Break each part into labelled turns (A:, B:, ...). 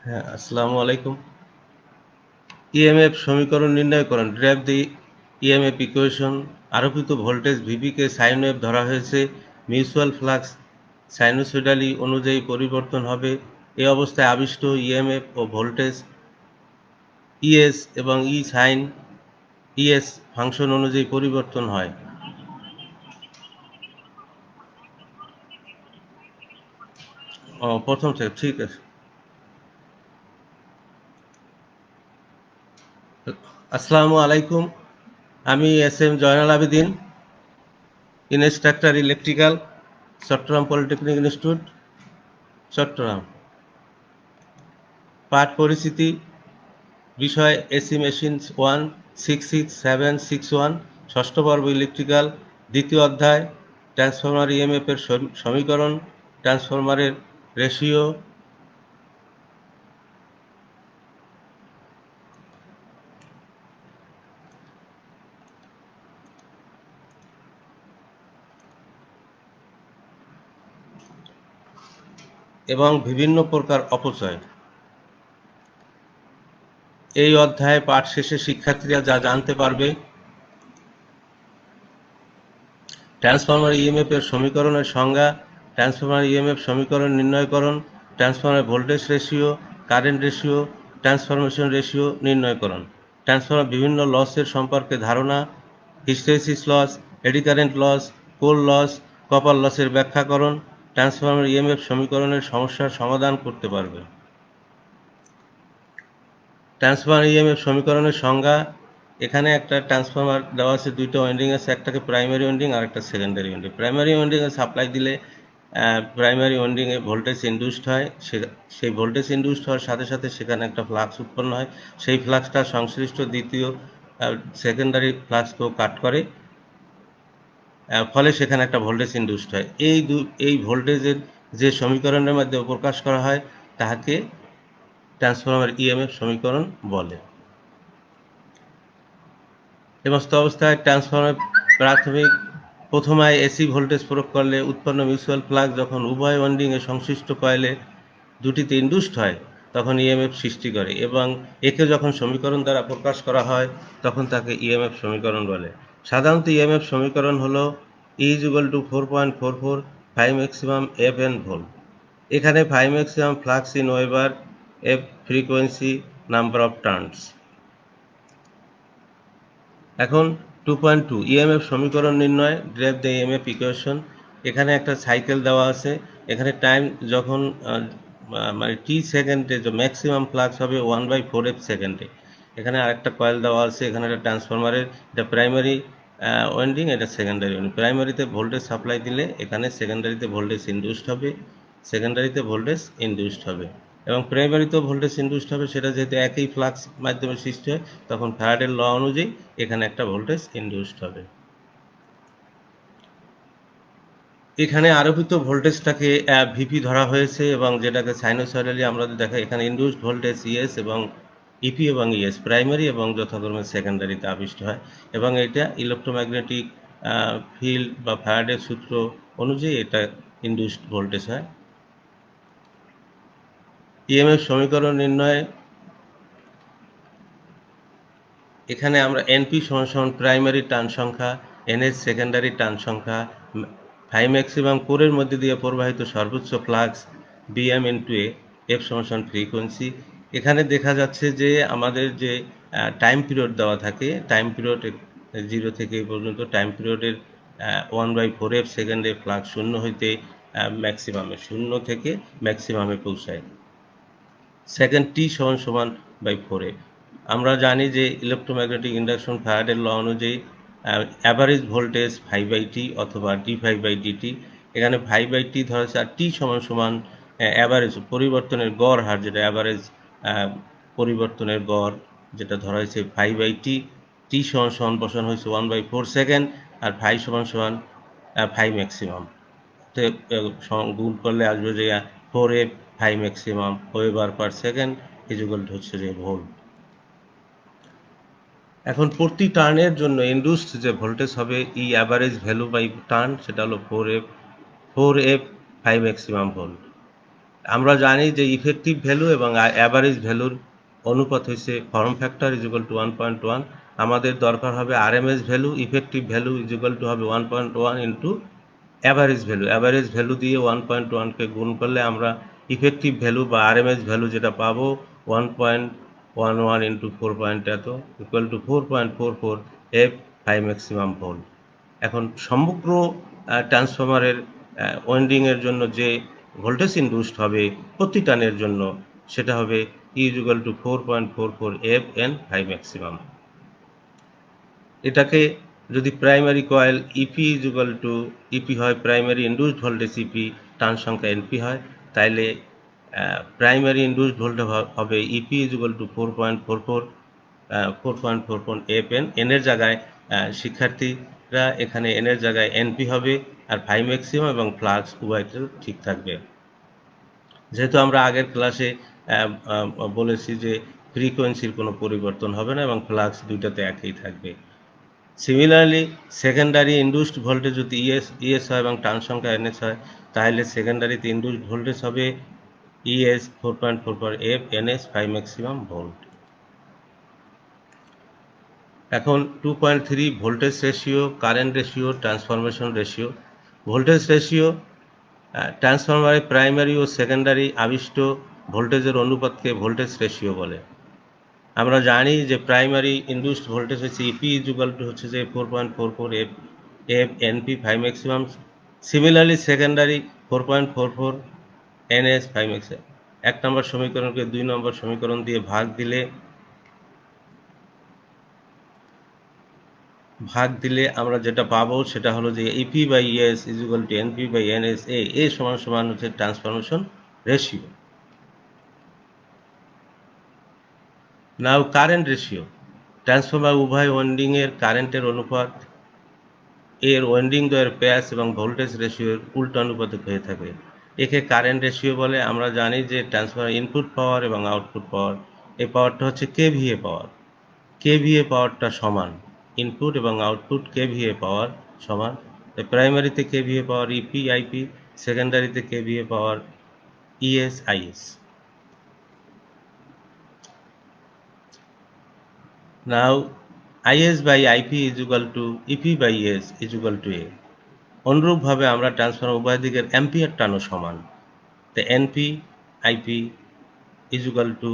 A: হ্যাঁ, আসসালামু আলাইকুম। ইএমএফ সমীকরণ নির্ণয় করুন। ডেরাইভ দি ইএমএফ ইকুয়েশন। আরোপিত ভোল্টেজ ভিপি কে সাইন ওয়েভ ধরা হয়েছে। মিউচুয়াল ফ্লাক্স সাইনুসয়েডালি অনুযায়ী পরিবর্তন হবে। এই অবস্থায় আবিষ্ট ইএমএফ ও ভোল্টেজ ইএস এবং ই সাইন ইএস ফাংশন অনুযায়ী পরিবর্তন হয়। প্রথম থেকে ঠিক আছে। আসসালামু আলাইকুম। আমি S M Joynal Abedin, instructor electrical, Chittagong polytechnic institute, Chittagong. পাঠ পরিচিতি বিষয় এসি মেশিন 1 66761, ষষ্ঠ পর্ব ইলেকট্রিক্যাল, দ্বিতীয় অধ্যায় ট্রান্সফরমার ইএমএফ এর সমীকরণ, ট্রান্সফরমারের রেশিও। এবং বিভিন্ন প্রকার অপচয়। এই অধ্যায়ে পাঠ শেষে শিক্ষার্থীরা যা জানতে পারবে: ট্রান্সফরমার ইএমএফ এর সমীকরণের সংজ্ঞা, ট্রান্সফরমার ইএমএফ সমীকরণ নির্ণয়করণ, transformer voltage ratio, current ratio, transformation ratio নির্ণয়করণ, ট্রান্সফরমার বিভিন্ন লসের সম্পর্কে ধারণা, hysteresis loss, eddy current loss, core loss, copper লসের ব্যাখ্যাকরণ। ট্রান্সফরমার ইএমএফ সমীকরণের সমস্যার সমাধান করতে পারবে। ট্রান্সফরমার ইএমএফ সমীকরণের সংজ্ঞা। এখানে একটা ট্রান্সফরমার দেওয়া আছে, দুইটা ওয়াইন্ডিং আছে, একটাকে প্রাইমারি ওয়াইন্ডিং আর একটা সেকেন্ডারি ওয়াইন্ডিং। প্রাইমারি ওয়াইন্ডিংয়ে সাপ্লাই দিলে প্রাইমারি ওয়াইন্ডিংয়ে ভোল্টেজ ইনডিউসড হয়। সেই ভোল্টেজ ইনডিউসড হওয়ার সাথে সাথে সেখানে একটা ফ্লাক্স উৎপন্ন হয়। সেই ফ্লাক্সটা সংশ্লিষ্ট দ্বিতীয় সেকেন্ডারি ফ্লাক্সকেও কাট করে, ফলে সেখানে একটা ভোল্টেজ ইনডিউসড হয়। এই ভোল্টেজের যে সমীকরণের মাধ্যমে প্রকাশ করা হয় তাহাকে ট্রান্সফরমার ইএমএফ সমীকরণ বলে। সমস্ত অবস্থায় ট্রান্সফরমার প্রাথমিক প্রথমায় এসি ভোল্টেজ প্রয়োগ করলে উৎপন্ন মিউচুয়াল ফ্লাক্স যখন উভয় ওয়াইন্ডিংয়ে সংশ্লিষ্ট কয়েলে দুটিতে ইনডিউসড হয় তখন ইএমএফ সৃষ্টি করে, এবং একে যখন সমীকরণ দ্বারা প্রকাশ করা হয় তখন তাকে ইএমএফ সমীকরণ বলে। সাধারণত ইএমএফ সমীকরণ হলো E = 4.44 5 maximum F N volt. এখানে 5 maximum flux in weber, F frequency, number of turns. এখন 2.2 ইএমএফ সমীকরণ নির্ণয়, ডেরাইভ দ্য ইএমএফ ইকুয়েশন। এখানে একটা সাইকেল দেওয়া আছে। এখানে টাইম যখন মানে টি সেকেন্ডে যে ম্যাক্সিমাম ফ্লাক্স হবে 1/4 সেকেন্ডে। এখানে আরেকটা কয়েল দেওয়া আছে। এখানে একটা ট্রান্সফরমারের, এটা প্রাইমারি ওয়াইন্ডিং, এটা সেকেন্ডারি ওয়াইন্ডিং। প্রাইমারিতে ভোল্টেজ সাপ্লাই দিলে এখানে সেকেন্ডারিতে ভোল্টেজ ইনডিউসড হবে, সেকেন্ডারিতে ভোল্টেজ ইনডিউসড হবে, এবং প্রাইমারিতেও ভোল্টেজ ইনডিউসড হবে। সেটা যেহেতু একই ফ্লাক্স মাধ্যমে সৃষ্টি হয় তখন ফ্যারাডের ল অনুযায়ী এখানে একটা ভোল্টেজ ইনডিউসড হবে। এখানে আরোপিত ভোল্টেজটাকে ভিপি ধরা হয়েছে, এবং যেটাকে সাইনোসয়েডালি আমরা দেখাই, এখানে ইনডিউসড ভোল্টেজ ইএস এবং ইপি এবং ইএস প্রাইমারি এবং যথাক্রমে সেকেন্ডারিতে আবিষ্ট হয়, এবং এটা ইলেকট্রোম্যাগনেটিক ফিল্ড বা ফ্যারাডের সূত্র অনুযায়ী এটা ইনডিউসড ভোল্টেজ হয়। ইএমএফ সমীকরণ নির্ণয়ে এখানে আমরা এনপি সমান প্রাইমারি টার্ন সংখ্যা, এনএস সেকেন্ডারি টার্ন সংখ্যা, ফাই ম্যাক্সিমাম কোরের মধ্যে দিয়ে প্রবাহিত সর্বোচ্চ ফ্লাক্স, বিএম ইন্টু এফ সমান ফ্রিকোয়েন্সি। এখানে দেখা যাচ্ছে যে আমাদের যে টাইম পিরিয়ড দেওয়া থাকে, টাইম পিরিয়ড 0 থেকে পর্যন্ত, টাইম পিরিয়ডের 1/4 সেকেন্ডে ফ্লাক্স শূন্য হইতে ম্যাক্সিমামে, শূন্য থেকে ম্যাক্সিমামে পৌঁছায়। সেকেন্ড টি বাই 4 আমরা জানি যে ইলেকট্রোম্যাগনেটিক ইন্ডাকশন ফ্যারাডের ল অনুযায়ী অ্যাভারেজ ভোল্টেজ 5/T অথবা d5/dt। এখানে 5/T ধরা হচ্ছে, আর টি অ্যাভারেজ পরিবর্তনের গড় হার, যেটা অ্যাভারেজ পরিবর্তনের গড় যেটা ধরা হয়েছে 5/T। টি বসানো হয়েছে 1/4 সেকেন্ড, আর ফাই ফাই ম্যাক্সিমাম। গুণ করলে আসবে যে 4F phi maximum weber per second equal হচ্ছে যে ভোল্ট। এখন প্রতি টার্নের জন্য ইনডিউসড যে ভোল্টেজ হবে ই অ্যাভারেজ ভ্যালু বাই টার্ন, সেটা হলো 4F ফাই ম্যাক্সিমাম ভোল্ট। আমরা জানি যে ইফেক্টিভ ভ্যালু এবং অ্যাভারেজ ভ্যালুর অনুপাত হচ্ছে form factor is equal to 1.1। আমাদের দরকার হবে RMS value, effective value is equal to হবে 1.1 into average value. Average value দিয়ে 1.1কে গুণ করলে আমরা ইফেক্টিভ ভ্যালু বা আরএমএস ভ্যালু যেটা পাবো 1.11 ইন্টু 4 পয়েন্ট এত equal to 4.44 F phi maximum volt. এখন সমগ্র ট্রান্সফরমারের ওয়াইন্ডিংয়ের জন্য যে ভোল্টেজ ইনডিউসড হবে প্রতি টার্নের জন্য সেটা হবে E is equal to 4.44 F N phi maximum. এটাকে যদি primary coil EP is equal to EP হয়, primary induced voltage EP, turn সংখ্যা এনপি হয়, তাইলে প্রাইমারি ইনডিউসড ভোল্টেজ হবে EP is equal to 4.44 F N. এনের জায়গায় শিক্ষার্থীরা এখানে এনের জায়গায় এনপি হবে, আর ভাই ম্যাক্সিমাম এবং ফ্লাক্স উভয়টা ঠিক থাকবে। যেহেতু আমরা আগের ক্লাসে বলেছি যে ফ্রিকোয়েন্সির কোনো পরিবর্তন হবে না এবং ফ্লাক্স দুইটাতে একই থাকবে। সিমিলারলি সেকেন্ডারি ইনডিউসড ভোল্টেজ যদি ইএস হয় এবং টার্ন সংখ্যা এনএস হয়, তাহলে সেকেন্ডারিতে ইনডিউসড ভোল্টেজ হবে ES 4.44 F NS 5 maximum volt. এখন 2.3 voltage ratio, current ratio, transformation ratio. Voltage ratio ট্রান্সফরমারের প্রাইমারি ও সেকেন্ডারি আবিষ্ট ভোল্টেজের অনুপাতকে ভোল্টেজ রেশিও বলে। আমরা জানি যে প্রাইমারি ইনডিউসড ভোল্টেজ হচ্ছে ইপি ইজ ইকুয়াল টু হচ্ছে যে 4.44 F F NP 5 maximum. Similarly secondary 4.44 NS 5 maximum. 1 নম্বর সমীকরণকে 2 নম্বর সমীকরণ দিয়ে ভাগ দিলে আমরা যেটা পাবো সেটা হলো যে EP by ES is equal to NP by NS. A সমান সমান হচ্ছে transformation ratio. Now current ratio, transformer উভয় ওয়াইন্ডিংয়ের কারেন্টের অনুপাত এর ওয়াইন্ডিং দ্বয়ের প্যাচ এবং ভোল্টেজ রেশিওর উল্টানুপাতিক হয়ে থাকে। একে কারেন্ট রেশিও বলে। আমরা জানি যে ট্রান্সফরমার ইনপুট পাওয়ার এবং আউটপুট পাওয়ার, এই পাওয়ারটা হচ্ছে কেভিএ পাওয়ার। কেভিএ পাওয়ারটা সমান, ইনপুট এবং আউটপুট কেভিএ পাওয়ার সমান। প্রাইমারিতে কেভিএ পাওয়ার ইপি আইপি, সেকেন্ডারিতে KVA power ES IS. Now IS by IP is equal to EP by ES is equal to A। অনুরূপভাবে আমরা ট্রান্সফরমার উভয় দিকের অ্যাম্পিয়ার টানও সমান। তো NP IP is equal to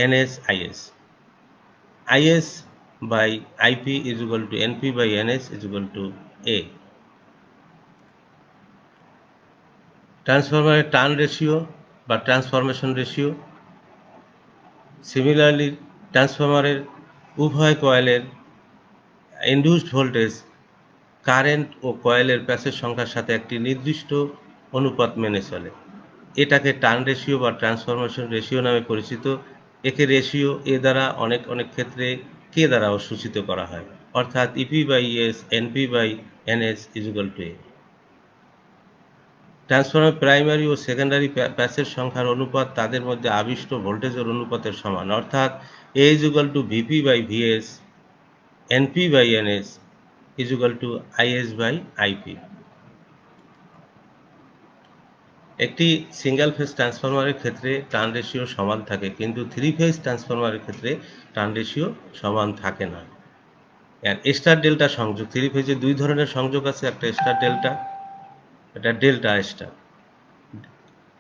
A: NS IS। IS by IP is equal to NP by NS is equal to A। ট্রান্সফরমারের turn ratio বা transformation ratio. Similarly ট্রান্সফরমারের উভয় কয়েলের ইনডিউসড ভোল্টেজ কারেন্ট ও কয়েলের প্যাচের সংখ্যার সাথে একটি নির্দিষ্ট অনুপাত মেনে চলে। এটাকে টার্ন রেশিও বা ট্রান্সফরমেশন রেশিও নামে পরিচিত। একে রেশিও এ দ্বারা অনেক ক্ষেত্রে কে দ্বারাও সূচিত করা হয়, অর্থাৎ EP by S NP by NS is equal to A. Transformer primary ও সেকেন্ডারি প্যাচের সংখ্যার অনুপাত তাদের মধ্যে আবিষ্ট ভোল্টেজের অনুপাতের সমান, অর্থাৎ A is equal to VP by VS NP by NS is equal to IS by IP. একটি সিঙ্গেল ফেজ ট্রান্সফরমারের ক্ষেত্রে টার্ন রেশিও সমান থাকে, কিন্তু 3 ফেজ ট্রান্সফরমারের ক্ষেত্রে টার্ন রেশিও সমান থাকে না। স্টার ডেল্টা সংযোগ, 3 ফেজে 2 ধরনের সংযোগ আছে, একটা স্টার ডেল্টা, এটা ডেল্টা স্টার।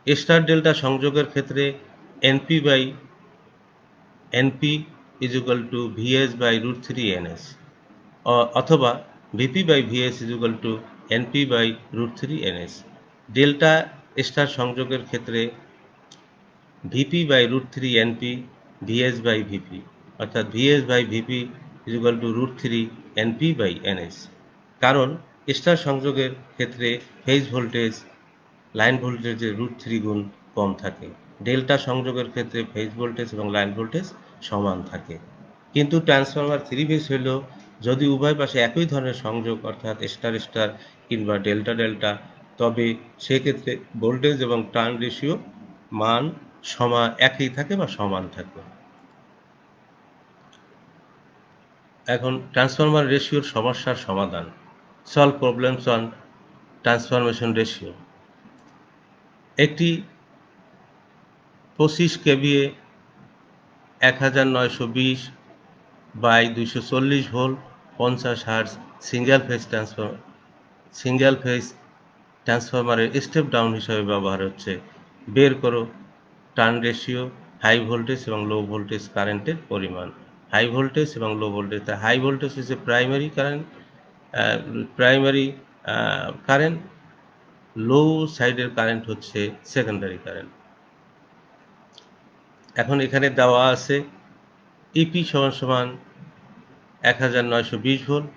A: স্টার ডেল্টা সংযোগের ক্ষেত্রে NP by NP is equal to VS by √3 NS, অথবা VP by VS is equal to NP by √3 NS. Delta star সংযোগের ক্ষেত্রে VP by √3 NP VS by VP, অর্থাৎ VS by VP is equal to √3 NP by NS. কারণ star সংযোগের ক্ষেত্রে phase voltage line ভোল্টেজের √3 গুণ কম থাকে। ডেল্টা সংযোগের ক্ষেত্রে ফেজ ভোল্টেজ এবং লাইন ভোল্টেজ সমান থাকে। কিন্তু ট্রান্সফরমার 3 ফেজ হলেও যদি উভয় পাশে একই ধরনের সংযোগ, অর্থাৎ স্টার স্টার কিংবা ডেল্টা ডেল্টা, তবে সেক্ষেত্রে ভোল্টেজ এবং টার্ন রেশিও মান একই থাকে বা সমান থাকে। এখন ট্রান্সফরমার রেশিওর সমস্যার সমাধান, solve problems on transformation ratio. একটি 25 KVA 1920 by 240 volt 50 hertz single phase ট্রান্সফরমারের স্টেপ ডাউন হিসাবে ব্যবহার হচ্ছে। বের করো টার্ন রেশিও, হাই ভোল্টেজ এবং লো ভোল্টেজ কারেন্টের পরিমাণ। হাই ভোল্টেজ এবং লো ভোল্টেজ, হাই ভোল্টেজ হচ্ছে প্রাইমারি কারেন্ট, লো সাইডের কারেন্ট হচ্ছে সেকেন্ডারি কারেন্ট। এখন এখানে দেওয়া আছে ইপি সমান 1920 ভোল্ট,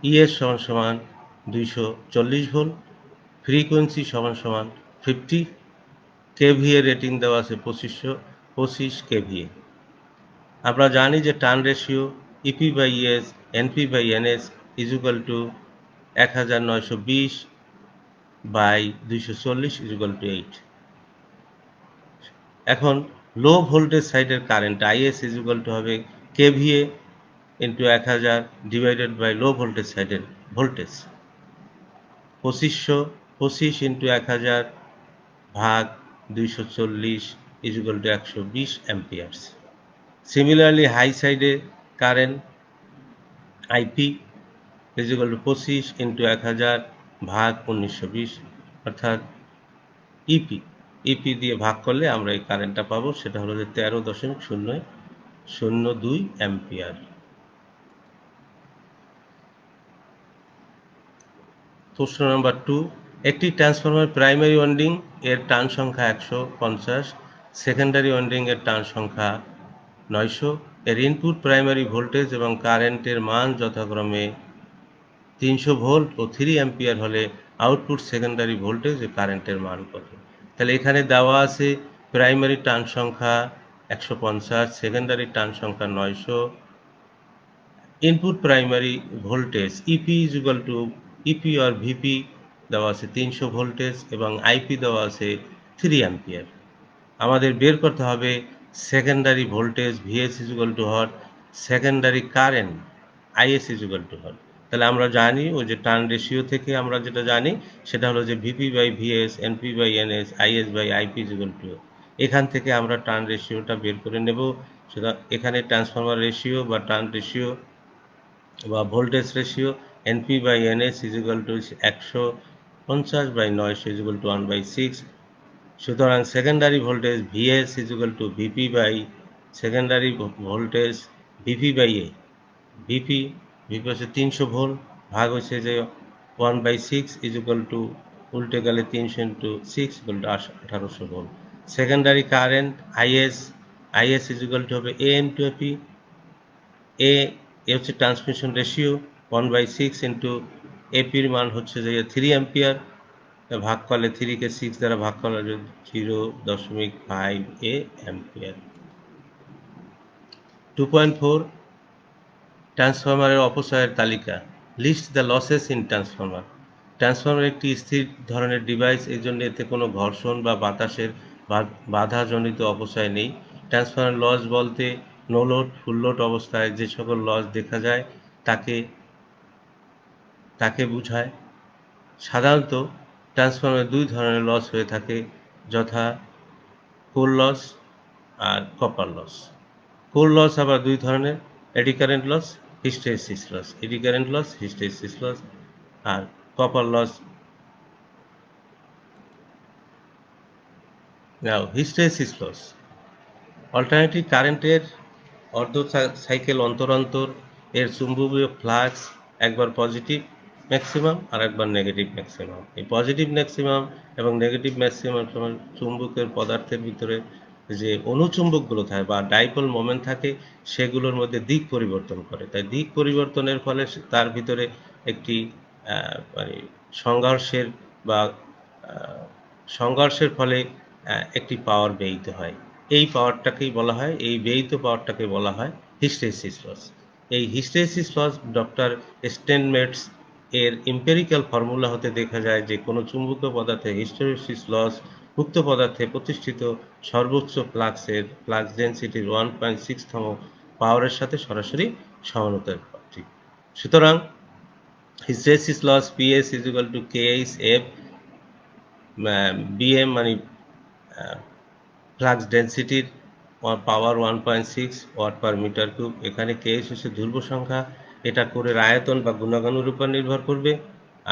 A: ইএস সমান 240 ভোল্ট, ফ্রিকোয়েন্সি সমান 50, কেভিএ রেটিং দেওয়া আছে 25 কেভিএ। আমরা জানি যে turn ratio EP by ES NP by NS is equal to 1920 by 240 is equal to 8। এখন লো ভোল্টেজ সাইডের current IS is equal to হবে KVA into 1000 divided by low voltage সাইডের voltage, 25 into 1000 ভাগ 240 is equal to 120 amperes. Similarly high সাইডে current IP is equal to 25 into 1000 ভাগ 1920, অর্থাৎ E P দিয়ে ভাগ করলে আমরা এই কারেন্টটা পাবো, সেটা হলো যে 13.002 অ্যাম্পিয়ার। প্রশ্ন নাম্বার 2, একটি ট্রান্সফরমার প্রাইমারি ওয়াইন্ডিং এর টার্ন সংখ্যা 150, সেকেন্ডারি ওয়াইন্ডিং এর টার্ন সংখ্যা 900, এর ইনপুট প্রাইমারি ভোল্টেজ এবং কারেন্টের মান যথাক্রমে 300 ভোল্ট ও 3 অ্যাম্পিয়ার হলে আউটপুট সেকেন্ডারি ভোল্টেজ ও কারেন্টের মান কত? তাহলে এখানে দেওয়া আছে প্রাইমারি টার্ন সংখ্যা 150, সেকেন্ডারি টার্ন সংখ্যা 900, input primary voltage EP is equal to EP or VP দেওয়া আছে 300 ভোল্টেজ এবং আইপি দেওয়া আছে 3 অ্যাম্পিয়ার। আমাদের বের করতে হবে secondary voltage VS is equal to what, secondary current IS is equal to what. তাহলে আমরা জানি ওই যে টার্ন রেশিও থেকে আমরা যেটা জানি সেটা হলো যে VP by VS NP by NS IS by IP is equal to, এখান থেকে আমরা টার্ন রেশিওটা বের করে নেব। সেটা এখানে ট্রান্সফরমার রেশিও বা টার্ন রেশিও বা voltage ratio NP by NS is equal to 150 by 900 is equal to 1/6। সুতরাং secondary voltage VS is equal to VP by secondary voltage VP by A, VP হচ্ছে 300 ভোল্ট, ভাগ হচ্ছে যে 1/6 is equal two উল্টে গেলে 300 into 6 equal to 1800 volt. Secondary current IS is equal to হবে এ into AP, এ হচ্ছে transmission ratio 1/6 into এপির মান হচ্ছে যে 3 অ্যাম্পিয়ার, ভাগ করলে 3কে 6 দ্বারা ভাগ করলে 0.5 অ্যাম্পিয়ার। 2.4 ট্রান্সফরমারের অপচয়ের তালিকা, list the losses in transformer. Transformer একটি স্থির ধরনের ডিভাইস, এই জন্য এতে কোনো ঘর্ষণ বা বাতাসের বাধাজনিত অপচয় নেই। ট্রান্সফরমার লস বলতে নো লোড, ফুল লোড অবস্থায় যে সকল লস দেখা যায় তাকে বোঝায়। সাধারণত ট্রান্সফরমারে 2 ধরনের লস হয়ে থাকে, যথা কোর লস আর কপার লস। কোর লস আবার 2 ধরনের, eddy current loss, hysteresis loss. Eddy current loss, hysteresis loss আর copper loss. Now hysteresis loss, alternating কারেন্টের অর্ধ সাইকেল অন্তর অন্তর এর চুম্বকীয় ফ্লাক্স একবার পজিটিভ ম্যাক্সিমাম আর একবার নেগেটিভ ম্যাক্সিমাম। এই পজিটিভ ম্যাক্সিমাম এবং নেগেটিভ ম্যাক্সিমাম সময় চুম্বকের পদার্থের ভিতরে যে অনুচুম্বকগুলো থাকে বা ডাইপোল মোমেন্ট থাকে সেগুলোর মধ্যে দিক পরিবর্তন করে। তাই দিক পরিবর্তনের ফলে তার ভিতরে একটি মানে সংঘর্ষের ফলে একটি পাওয়ার ব্যয়িত হয়। এই পাওয়ারটাকেই বলা হয়, এই ব্যয়িত পাওয়ারটাকে বলা হয় হিস্টেরেসিস লস। এই হিস্টেরেসিস লস ডক্টর স্টেনমেটস এর এম্পিরিক্যাল ফর্মুলা হতে দেখা যায় যে কোনো চুম্বকীয় পদার্থে হিস্টেরেসিস লস উক্ত পদার্থে প্রতিষ্ঠিত সর্বোচ্চ ফ্লাক্স ডেনসিটির 1.6তম পাওয়ারের সাথে সরাসরি সমানুপাতিক। সুতরাং hysteresis loss PS is equal to KH F BM মানে ফ্লাক্স ডেন্সিটির power 1.6 watt per metre cube. এখানে কেএস হচ্ছে ধ্রুব সংখ্যা, এটা কোরের আয়তন বা গুণাগুণের উপর নির্ভর করবে।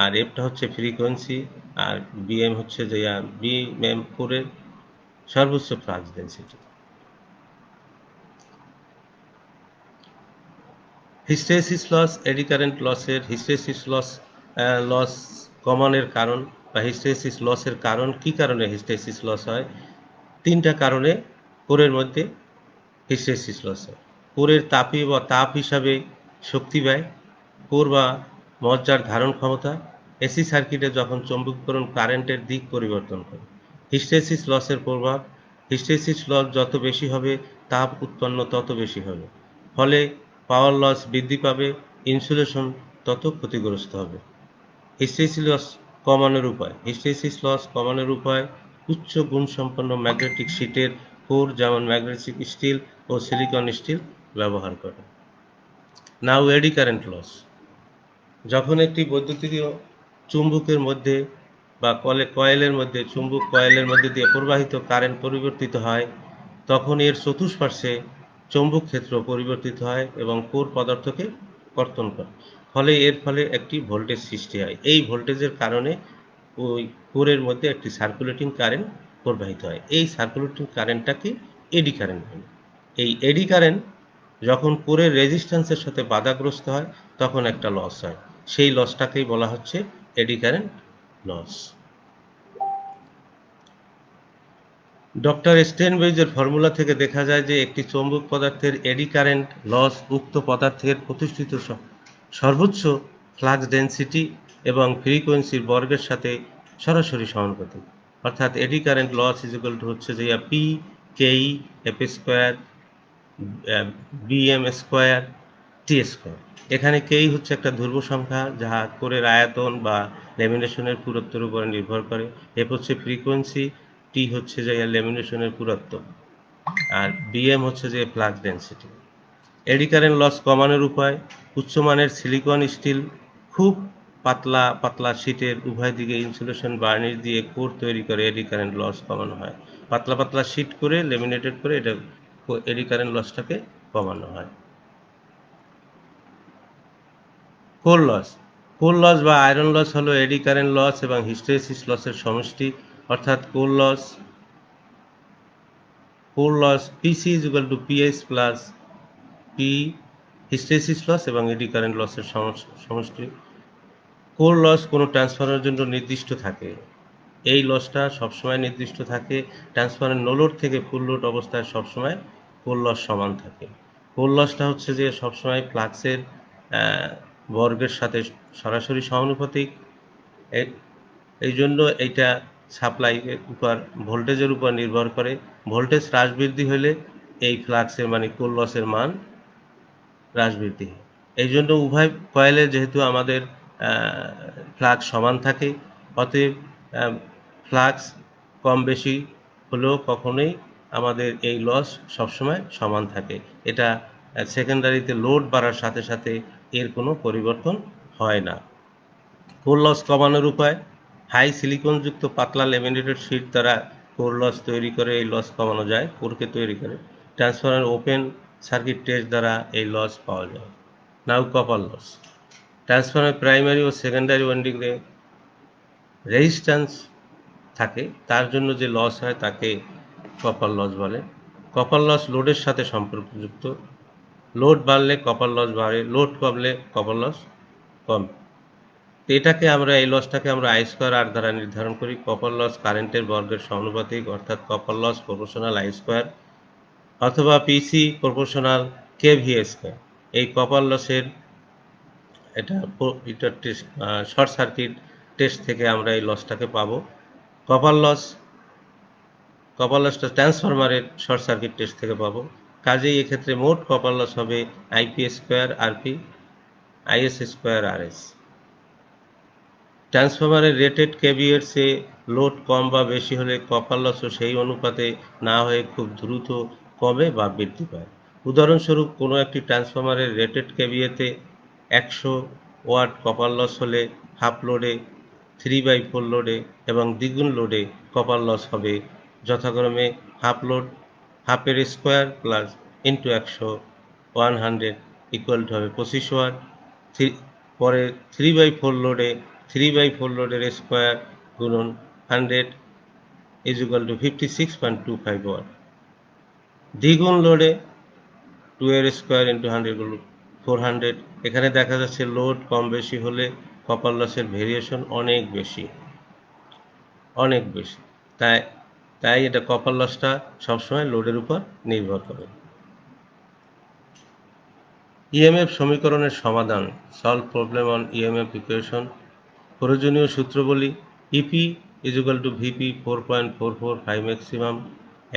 A: আর এফটা হচ্ছে ফ্রিকোয়েন্সি, আর বিএম হচ্ছে যে বিএম কোরের সর্বোচ্চ flux density. Hysteresis loss, eddy current লসের হিস্টেরিসিস লস কমনের কারণ বা হিস্টেরিসিস লসের কারণ, কি কারণে হিস্টেরিসিস লস হয়? তিনটা কারণে কোরের মধ্যে হিস্টেরিসিস লস হয়। কোরের তাপ হিসাবে শক্তি ব্যয়, কোর বা মজ্জার ধারণ ক্ষমতা, এসি সার্কিটে যখন চৌম্বকীকরণ কারেন্টের দিক পরিবর্তন করে। হিস্টেরিসিস লসের প্রভাব, হিস্টেরিসিস লস যত বেশি হবে তাপ উৎপন্ন তত বেশি হবে, ফলে পাওয়ার লস বৃদ্ধি পাবে, ইনসুলেশন তত ক্ষতিগ্রস্ত হবে। হিস্টেরিসিস লস কমানোর উপায়, হিস্টেরিসিস লস কমানোর উপায় উচ্চ গুণসম্পন্ন ম্যাগনেটিক শীটের কোর যেমন ম্যাগনেটিক স্টিল ও সিলিকন স্টিল ব্যবহার করে। নাও এডি কারেন্ট লস, যখন একটি বৈদ্যুতিক চুম্বকের মধ্যে বা কয়েলের মধ্যে চুম্বক কয়েলের মধ্যে দিয়ে প্রবাহিত কারেন্ট পরিবর্তিত হয়, তখন এর চতুষ্পার্শ্বে চৌম্বক ক্ষেত্র পরিবর্তিত হয় এবং কোর পদার্থকে কর্তন করে, এর ফলে একটি ভোল্টেজ সৃষ্টি হয়। এই ভোল্টেজের কারণে ওই কোরের মধ্যে একটি সার্কুলেটিং কারেন্ট প্রবাহিত হয়। এই সার্কুলেটিং কারেন্টটাকে এডি কারেন্ট বলে। এই এডি কারেন্ট যখন কোরের রেজিস্ট্যান্সের সাথে বাধাগ্রস্ত হয় তখন একটা লস হয়, সেই লসটাকেই বলা হচ্ছে এডি কারেন্ট লস। ডক্টর স্টেইনবেইজের ফর্মুলা থেকে দেখা যায় যে একটি চৌম্বক পদার্থের এডি কারেন্ট লস উক্ত পদার্থের প্রতিষ্ঠিত সর্বোচ্চ ফ্লাক্স ডেন্সিটি এবং ফ্রিকোয়েন্সির বর্গের সাথে সরাসরি সমানুপাতিক। অর্থাৎ eddy current loss is equal to হচ্ছে যে P KE F square BM square T square. এখানে কেই হচ্ছে একটা ধ্রুব সংখ্যা যাহা কোরের আয়তন বা ল্যামিনেশনের পুরুত্বের উপর নির্ভর করে। এফ হচ্ছে ফ্রিকোয়েন্সি, টি হচ্ছে যে ল্যামিনেশনের পুরুত্ব, আর বিএম হচ্ছে যে flux density. Eddy current loss কমানোর উপায়, উচ্চমানের সিলিকন স্টিল খুব পাতলা পাতলা শীটের উভয় দিকে ইনসুলেশন বার্নিশ দিয়ে কোর তৈরি করে এডি কারেন্ট লস কমানো হয়। পাতলা পাতলা শীট করে লেমিনেটেড করে এটা এডি কারেন্ট লসটাকে কমানো হয়। কোর লস, কোর লস বা আয়রন লস হলো এডি কারেন্ট লস এবং হিস্টেরিসিস লসের সমষ্টি। অর্থাৎ core loss PC is equal to PS plus P hysteresis loss এবং এডি কারেন্ট লসের সমষ্টি। কোর লস কোনো ট্রান্সফারের জন্য নির্দিষ্ট থাকে, এই লসটা সবসময় নির্দিষ্ট থাকে। ট্রান্সফারের নো লোড থেকে ফুল লোড অবস্থায় সবসময় কোর লস সমান থাকে। কোর লসটা হচ্ছে যে সবসময় ফ্লাক্সের বর্গের সাথে সরাসরি সমানুপাতিক। এই জন্য এইটা সাপ্লাইয়ের উপর ভোল্টেজের উপর নির্ভর করে। ভোল্টেজ হ্রাস বৃদ্ধি হলে এই ফ্লাক্সের মানে কোর লসের মান হ্রাস বৃদ্ধি হয়। এই জন্য উভয় কয়েলে যেহেতু আমাদের ফ্লাক্স সমান থাকে, অতএব ফ্লাক্স কম বেশি হলেও কখনোই আমাদের এই লস সবসময় সমান থাকে। এটা সেকেন্ডারিতে লোড বাড়ার সাথে সাথে এর কোনো পরিবর্তন হয় না। কোর লস কমানোর উপায়, হাই সিলিকনযুক্ত পাতলা ল্যামিনেটেড শীট দ্বারা কোর লস তৈরি করে এই লস কমানো যায়, কোরকে তৈরি করে। ট্রান্সফরমার ওপেন সার্কিট টেস্ট দ্বারা এই লস পাওয়া যায়। নাও কপার লস, ট্রান্সফরমার প্রাইমারি ও সেকেন্ডারি ওয়াইন্ডিংয়ে রেজিস্ট্যান্স থাকে, তার জন্য যে লস হয় তাকে কপার লস বলে। কপার লস লোডের সাথে সম্পর্কযুক্ত, লোড বাড়লে কপার লস বাড়ে, লোড কমলে কপার লস কমে। তো এই লসটাকে আমরা আই স্কোয়ার আর দ্বারা নির্ধারণ করি। কপার লস কারেন্টের বর্গের সমানুপাতিক, অর্থাৎ copper loss proportional I square অথবা PC proportional K V square. এই কপার লসের এটা শর্ট সার্কিট টেস্ট থেকে আমরা এই লসটাকে পাবো। কপার লসটা ট্রান্সফরমারের শর্ট সার্কিট টেস্ট থেকে পাবো। কাজেই এক্ষেত্রে মোট কপার লস হবে IP square RP is square RS. ট্রান্সফরমারের রেটেড কেভিএর চেয়ে লোড কম বা বেশি হলে কপার লসও সেই অনুপাতে না হয়ে খুব দ্রুত কমে বা বৃদ্ধি পায়। উদাহরণস্বরূপ কোনো একটি ট্রান্সফরমারের রেটেড কেভিএতে 100 ওয়াট কপার লস হলে হাফ লোডে, 3/4 লোডে এবং দ্বিগুণ লোডে কপার লস হবে যথাক্রমে হাফের square plus into 100 equal to হবে 25 ওয়াট। পরে 3/4 লোডে 3/4 লোডের স্কোয়ার গুণন 100 ইজ ইকুয়াল টু 56.25 ওয়াট। দ্বিগুণ লোডে 2 এর স্কোয়ার ইন্টু 100 গুণ 400। এখানে দেখা যাচ্ছে লোড কম বেশি হলে কপার লসের ভেরিয়েশন অনেক বেশি। তাই এটা কপার লসটা সবসময় লোডের উপর নির্ভর করে। ইএমএফ সমীকরণের সমাধান, solve problem on EMF equation. প্রয়োজনীয় সূত্রগুলি: EP is equal to VP 4.44 phi maximum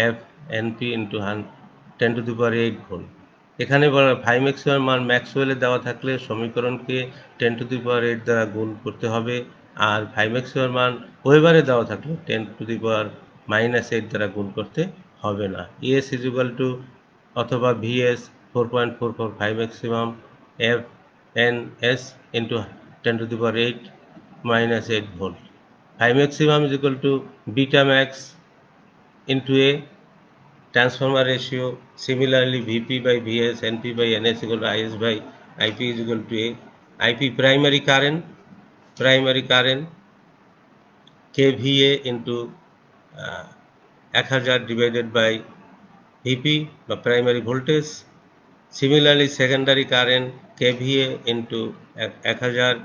A: F NP into 10⁸ volt. এখানে হাই ম্যাক্সিমাম মান ম্যাক্সওয়েলে দেওয়া থাকলে সমীকরণকে 10⁸ দ্বারা গুণ করতে হবে, আর হাই ম্যাক্সিমাম মান ওয়েবারে দেওয়া থাকলে 10⁻⁻8 দ্বারা গুণ করতে হবে না। ইএস ইজ ইকুয়াল টু অথবা VS 4.44 phi maximum F N S into 10⁻⁸ volt. Phi maximum is equal to beta max into A transformer ratio. Similarly, Vp by Vs, Np by Ns equal to Is by Ip is equal to A. Ip primary current kVA into 1000 divided by Vp বা primary voltage. Similarly, secondary current kVA into 1000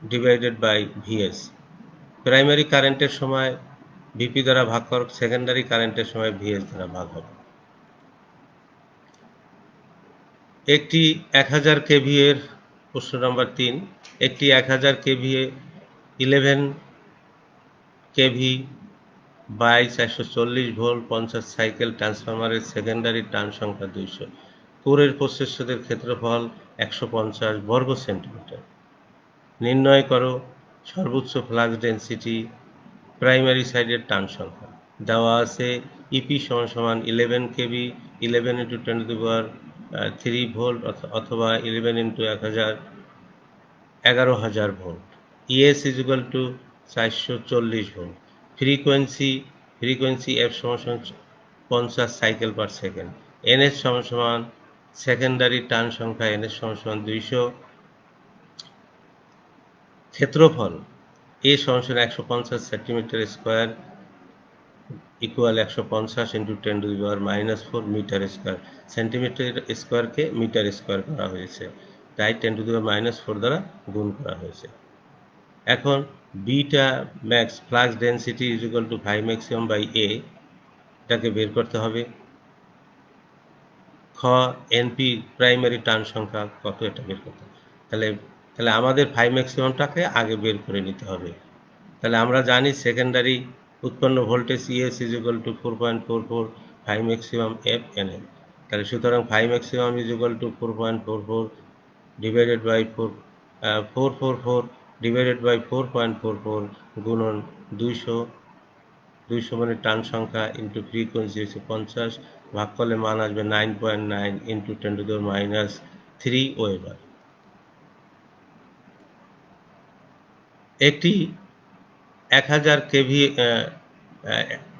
A: divided by Vs. Primary কারেন্টের সময় VP দ্বারা ভাগ কর, secondary কারেন্টের সময় VS দ্বারা ভাগ হবে। একটি 1000 কেভিএ এর প্রশ্ন নাম্বার 3, একটি 1000 KVA 11 KV by 440 volt 50 cycle ট্রান্সফরমারের সেকেন্ডারি টার্ন সংখ্যা 200। কোরের প্রস্থচ্ছেদের ক্ষেত্রফল 150 বর্গ সেন্টিমিটার। নির্ণয় করো সর্বোচ্চ ফ্লাক্স ডেন্সিটি প্রাইমারি সাইডের টার্ন সংখ্যা। দেওয়া আছে ইপি সমান 11 কেভি 11 ইন্টু 10⁻³ ভোল্ট অথবা 11 into 1000 11,000 volt. ES is equal to 440 volt. Frequency F সমান 50 সাইকেল পার সেকেন্ড। এনএস সমান সেকেন্ডারি টার্ন সংখ্যা এনএস সমান 200। ক্ষেত্রফল এ সমান 150 centimetre square equal 150 into 10⁻⁻4 metre square. Centimetre স্কোয়ারকে মিটার স্কোয়ার করা হয়েছে, তাই 10⁻⁻4 দ্বারা গুণ করা হয়েছে। এখন beta max flux density is equal to phi maximum by A, এটাকে বের করতে হবে। খ এনপি প্রাইমারি টার্ন সংখ্যা কত, এটা বের করতে হবে। তাহলে আমাদের হাই ম্যাক্সিমামটাকে আগে বের করে নিতে হবে। তাহলে আমরা জানি সেকেন্ডারি উৎপন্ন voltage ES is equal to 4.44 phi maximum F N L. তাহলে সুতরাং phi maximum is equal to 4.44 divided by 444 divided by 4.44 গুণন 200 মানে টার্ন সংখ্যা ইন্টু ফ্রিকোয়েন্সি হচ্ছে 50, ভাগ করলে মান আসবে 9.9 ইন্টু 10⁻³ ওয়েবার। একটি 1000 কেভি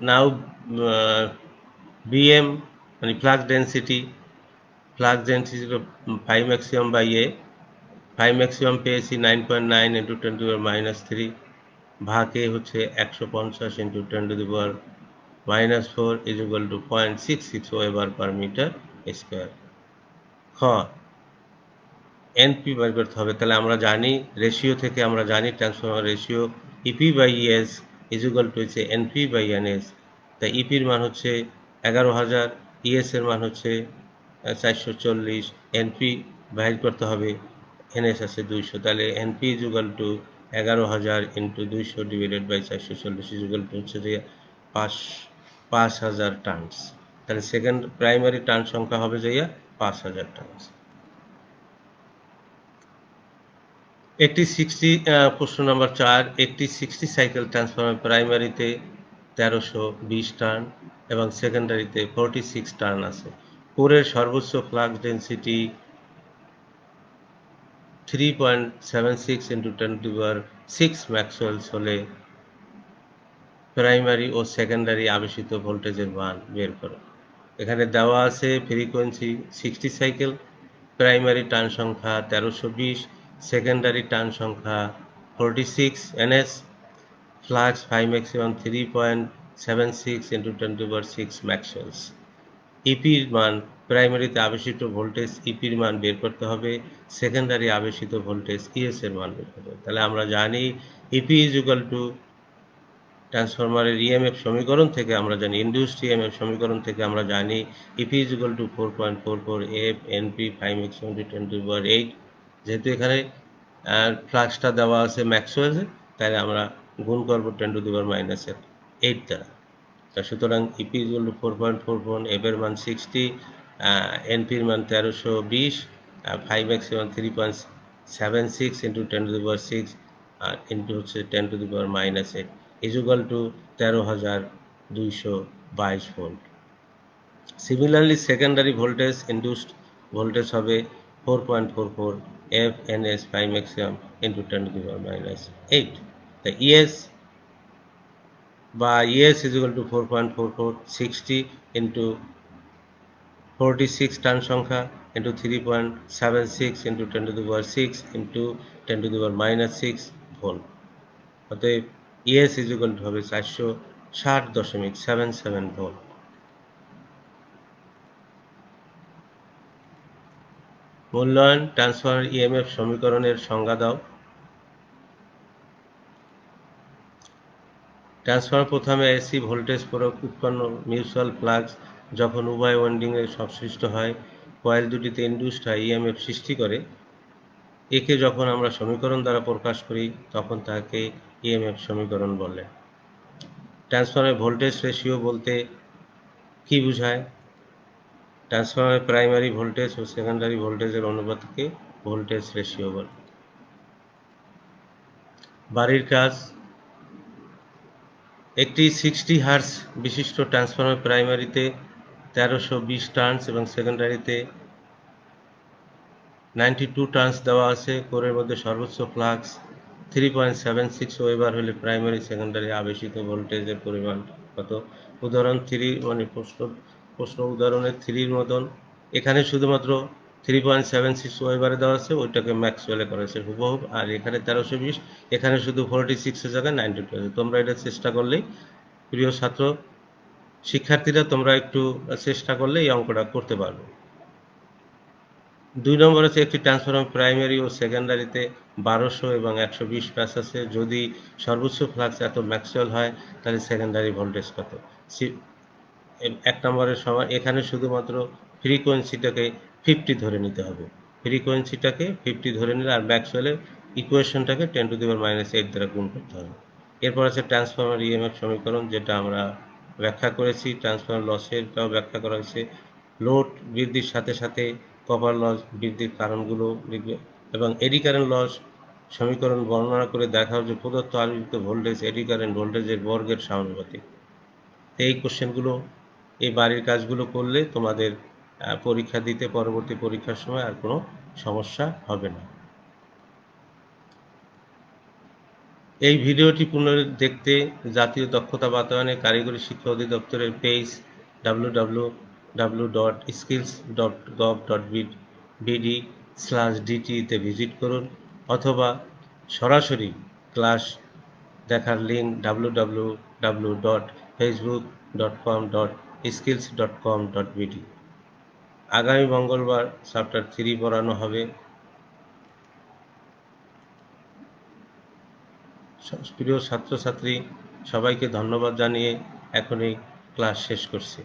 A: নাও বিএম মানে flux density phi maximum by A. Phi maximum পেয়েছি 9.9 ইন্টু 10⁻³ ভাগ এ হচ্ছে 150 into 10⁻⁻4 is equal to 0.66 weber per metre square. খ এনপি বের করতে হবে। তাহলে আমরা জানি রেশিও থেকে আমরা জানি transformer ratio EP by ES is equal to হচ্ছে এনপি বাই এনএস। তাই ইপির মান হচ্ছে 11,000, ইএস এর মান হচ্ছে 440, এনপি বাইর করতে হবে, এনএস আছে 200। তাহলে NP is equal to 11,000 into 200 divided by 440 is equal to হচ্ছে যে 5,000 টার্নস। তাহলে সেকেন্ড প্রাইমারি টার্ন সংখ্যা হবে যে 5,000 টার্নস। একটি 60 প্রশ্ন নাম্বার 4, একটি 60 সাইকেল ট্রান্সফরমার প্রাইমারিতে 1320 টার্ন এবং সেকেন্ডারিতে 46 টার্ন আছে। কোরের সর্বোচ্চ ফ্লাক্স ডেন্সিটি 3.76 ইন্টু 10⁶ ম্যাক্সওয়েলস হলে প্রাইমারি ও সেকেন্ডারি আবেশিত ভোল্টেজের মান বের করো। এখানে দেওয়া আছে ফ্রিকোয়েন্সি 60 সাইকেল, প্রাইমারি টার্ন সংখ্যা 1320, সেকেন্ডারি টার্ন সংখ্যা 46 ns, ফ্লাক্স 5 ম্যাক্সিমাম 3.76 × 10⁶ ম্যাক্সওয়েলস। ইপির মান, প্রাইমারিতে আবেশিত ভোল্টেজ ইপির মান বের করতে হবে, সেকেন্ডারি আবেশিত ভোল্টেজ ইএস এর মান বের করতে হবে। তাহলে আমরা জানি ইপি ইজ ইকুয়াল টু ট্রান্সফরমারের ইএমএফ সমীকরণ থেকে আমরা জানি, ইনডিউসড ইএমএফ সমীকরণ থেকে আমরা জানি EP is equal to 4.44 F NP 5 maximum 10⁸, যেহেতু এখানে ফ্লাক্সটা দেওয়া আছে ম্যাক্সওয়েলের, তাই আমরা গুণ করব 10⁻⁸ দ্বারা। সুতরাং EP is equal to 4.44, F এর মান 60, এনপির মান 1320, 5 ম্যাক্সিমাম 3.76 × 10⁶, আর ইন্টু হচ্ছে 10⁻⁸ is equal two 13,222 volt. Similarly secondary voltage, induced voltage হবে 4.44 F NS 5 maximum into 10⁻⁸। the ES বা ES is equal to 4.44, 60 into 46 turn সংখ্যা into 3.76 into 10⁶ into 10⁻⁶ ভোল্ট। অতএব ES is equal to হবে 460.77 volt. মূল্যায়ন, transformer EMF সমীকরণের সংজ্ঞা দাও। Transformer প্রথমে এসি ভোল্টেজ প্রয়োগ উৎপন্ন মিউচুয়াল ফ্লাক্স যখন উভয় ওয়াইন্ডিংয়ে সংশ্লিষ্ট হয়, কয়েল দুটিতে ইনডিউসড হয় ইএমএফ সৃষ্টি করে। একে যখন আমরা সমীকরণ দ্বারা প্রকাশ করি তখন তাকে ইএমএফ সমীকরণ বলে। ট্রান্সফরমারের ভোল্টেজ রেশিও বলতে কি বোঝায়? ট্রান্সফরমারের প্রাইমারি ভোল্টেজ ও সেকেন্ডারি ভোল্টেজের অনুপাতকে ভোল্টেজ রেশিও বলে। বাড়ির কাজ। একটি 60 হার্জ বিশিষ্ট ট্রান্সফরমার প্রাইমারিতে 1320 টার্নস এবং সেকেন্ডারিতে 92 টার্নস দেওয়া আছে। কোরের মধ্যে সর্বোচ্চ ফ্লাক্স 3.76 ওয়েবার হলে প্রাইমারি সেকেন্ডারি আবেশিত ভোল্টেজের পরিমাণ কত? উদাহরণ 3, মানে প্রশ্ন উদাহরণের 3 মতন। এখানে শুধুমাত্র 3.76 ওয়েবারে দেওয়া আছে, ওইটাকে ম্যাক্সওয়েলে করেছে হুবহু। আর এখানে 1320, এখানে শুধু 46 এর জায়গায় 92 আছে। তোমরা এটা চেষ্টা করলেই, প্রিয় ছাত্র শিক্ষার্থীরা, তোমরা একটু চেষ্টা করলে এই অঙ্কটা করতে পারবে। 2 নম্বর হচ্ছে একটি ট্রান্সফরমার প্রাইমারি ও সেকেন্ডারিতে 1200 এবং 120 প্যাচ আছে। যদি সর্বোচ্চ ফ্লাক্স এত ম্যাক্সওয়েল হয় তাহলে সেকেন্ডারি ভোল্টেজ কত? 1 নম্বরের সময় এখানে শুধুমাত্র ফ্রিকোয়েন্সিটাকে 50 ধরে নিতে হবে। ফ্রিকোয়েন্সিটাকে 50 ধরে নিলে আর ম্যাক্সওয়েলের ইকুয়েশনটাকে 10⁻⁸ দ্বারা গুণ করতে হবে। এরপর আছে ট্রান্সফরমার ইএমএফ সমীকরণ, যেটা আমরা ব্যাখ্যা করেছি। ট্রান্সফরমার লসেরটাও ব্যাখ্যা করা হয়েছে। লোড বৃদ্ধির সাথে সাথে কপার লস বৃদ্ধির কারণগুলো লিখবে এবং এডি কারেন্ট লস সমীকরণ বর্ণনা করে দেখাও যে প্রদত্ত আলোচিত ভোল্টেজ এডি কারেন্ট ভোল্টেজের বর্গের সমানুপাতিক। এই কোশ্চেনগুলো, এই বাড়ির কাজগুলো করলে তোমাদের পরীক্ষা দিতে, পরবর্তী পরীক্ষার সময় আর কোনো সমস্যা হবে না। এই ভিডিওটি পুনরায় দেখতে জাতীয় দক্ষতা বাতায়নে কারিগরি শিক্ষা অধিদপ্তরের পেজ www.skills.gov.bd/dt তে ভিজিট করুন, অথবা সরাসরি ক্লাস দেখার লিঙ্ক www.facebook.com.skills.com.bd। আগামী মঙ্গলবার চ্যাপ্টার 3 পড়ানো হবে। প্রিয় ছাত্রছাত্রী, সবাইকে ধন্যবাদ জানিয়ে এখন এই ক্লাস শেষ করছি।